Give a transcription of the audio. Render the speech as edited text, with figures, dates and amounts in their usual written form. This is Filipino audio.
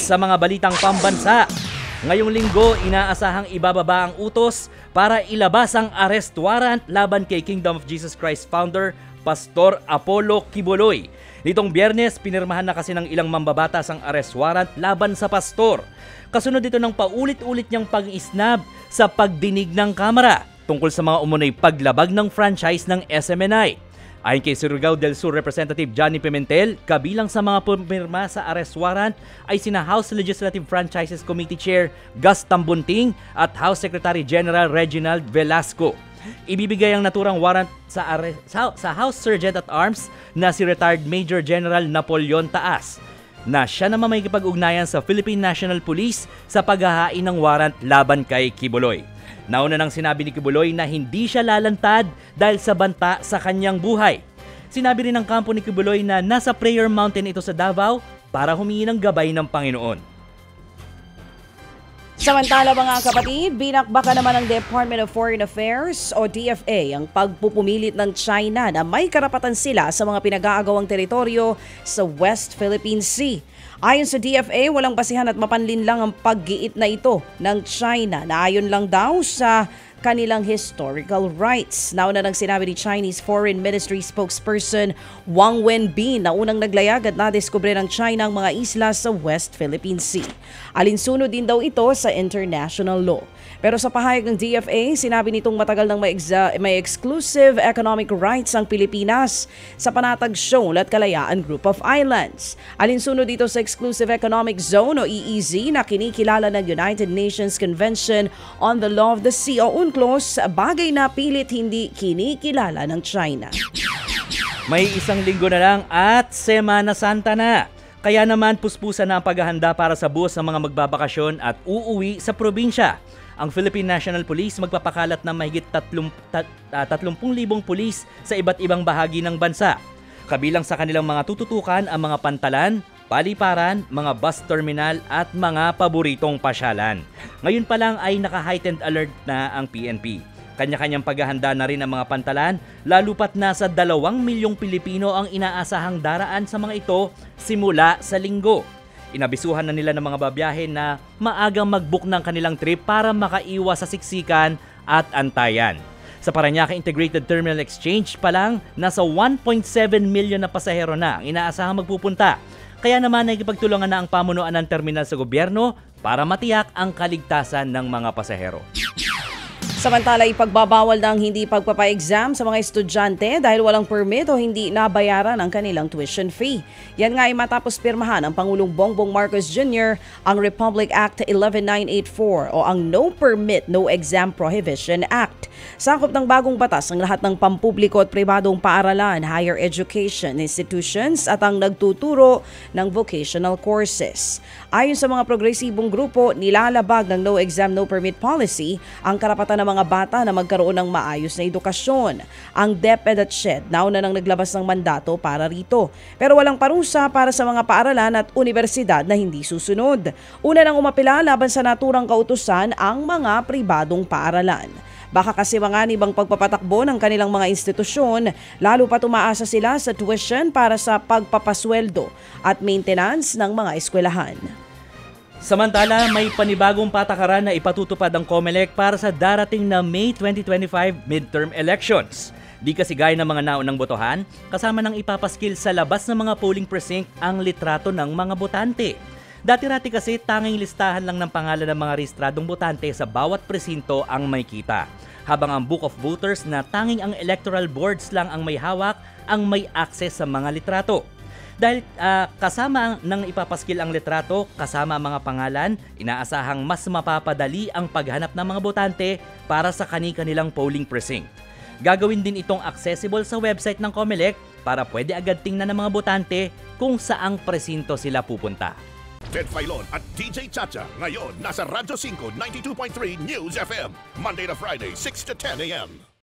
sa mga balitang pambansa. Ngayong linggo, inaasahang ibababa ang utos para ilabas ang arrest warrant laban kay Kingdom of Jesus Christ founder Pastor Apollo Quiboloy. Nitong Biyernes, pinirmahan na kasi ng ilang mambabatas ang arrest warrant laban sa pastor. Kasunod dito ng paulit-ulit niyang pag-isnab sa pagdinig ng Kamara tungkol sa mga umunoy paglabag ng franchise ng SMNI. Ayon kay Surigao del Sur Representative Johnny Pimentel, kabilang sa mga pumirma sa arrest warrant ay sina House Legislative Franchises Committee Chair Gus Tambunting at House Secretary General Reginald Velasco. Ibibigay ang naturang warrant sa House Sergeant at Arms na si retired Major General Napoleon Taas, na siya naman may kipag-ugnayan sa Philippine National Police sa paghahain ng warrant laban kay Quiboloy. Nauna nang sinabi ni Quiboloy na hindi siya lalantad dahil sa banta sa kanyang buhay. Sinabi rin ng kampo ni Quiboloy na nasa Prayer Mountain ito sa Davao para humingi ng gabay ng Panginoon. Samantala mga kapatid, binakbaka naman ng Department of Foreign Affairs o DFA ang pagpupumilit ng China na may karapatan sila sa mga pinag-aagawang teritoryo sa West Philippine Sea. Ayon sa DFA, walang basihan at mapanlin lang ang paggiit na ito ng China na ayon lang daw sa kanilang historical rights. Nauna nang sinabi ni Chinese Foreign Ministry spokesperson Wang Wenbin na unang naglayag at nadiskubre ng China ang mga isla sa West Philippine Sea. Alinsunod din daw ito sa international law. Pero sa pahayag ng DFA, sinabi nitong matagal nang may exclusive economic rights ang Pilipinas sa Panatag Shoal at Kalayaan Group of Islands. Alinsunod dito sa Exclusive Economic Zone o EEZ na kinikilala ng United Nations Convention on the Law of the Sea o UNCLOS, bagay na pilit hindi kinikilala ng China. May isang linggo na lang at Semana Santa na. Kaya naman puspusan na ang paghahanda para sa buhos ng mga magbabakasyon at uuwi sa probinsya. Ang Philippine National Police magpapakalat ng mahigit 30,000 pulis sa iba't ibang bahagi ng bansa. Kabilang sa kanilang mga tututukan ang mga pantalan, paliparan, mga bus terminal at mga paboritong pasyalan. Ngayon pa lang ay naka-heightened alert na ang PNP. Kanya-kanyang paghahanda na rin ang mga pantalan, lalo pat nasa 2 milyong Pilipino ang inaasahang daraan sa mga ito simula sa linggo. Inabisuhan na nila ng mga babiyahe na maagang mag-book ng kanilang trip para makaiwas sa siksikan at antayan. Sa Parañaque Integrated Terminal Exchange pa lang, nasa 1.7 million na pasahero na ang inaasahang magpupunta. Kaya naman nagipagtulungan na ang pamunuan ng terminal sa gobyerno para matiyak ang kaligtasan ng mga pasahero. Samantala, ipagbabawal ng hindi pagpapa-exam sa mga estudyante dahil walang permit o hindi nabayaran ang kanilang tuition fee. Yan nga ay matapos pirmahan ng Pangulong Bongbong Marcos Jr. ang Republic Act 11984 o ang No Permit, No Exam Prohibition Act. Sakop ng bagong batas ang lahat ng pampubliko at pribadong paaralan, higher education institutions at ang nagtuturo ng vocational courses. Ayon sa mga progresibong grupo, nilalabag ng No Exam, No Permit policy ang karapatan ng mga bata na magkaroon ng maayos na edukasyon. Ang DepEd at SHED nauna nang naglabas ng mandato para rito. Pero walang parusa para sa mga paaralan at universidad na hindi susunod. Una nang umapila laban sa naturang kautusan ang mga pribadong paaralan. Baka kasi manganib ang pagpapatakbo ng kanilang mga institusyon, lalo pa tumaasa sila sa tuition para sa pagpapasweldo at maintenance ng mga eskwelahan. Samantala, may panibagong patakaran na ipatutupad ang COMELEC para sa darating na May 2025 midterm elections. Di kasi gaya ng mga naunang botohan, kasama ng ipapaskil sa labas ng mga polling precinct ang litrato ng mga botante. Dati-rati kasi tanging listahan lang ng pangalan ng mga rehistradong botante sa bawat presinto ang may kita. Habang ang Book of Voters na tanging ang electoral boards lang ang may hawak ang may access sa mga litrato. Dahil kasama ng ipapaskil ang litrato, kasama ang mga pangalan, inaasahang mas mapapadali ang paghanap ng mga botante para sa kani-kanilang polling precinct. Gagawin din itong accessible sa website ng COMELEC para pwede agad tingnan ng mga botante kung saang presinto sila pupunta. Ted Filon at DJ Chacha ngayon nasa Radyo 5 92.3 News FM Monday to Friday 6 to 10 a.m.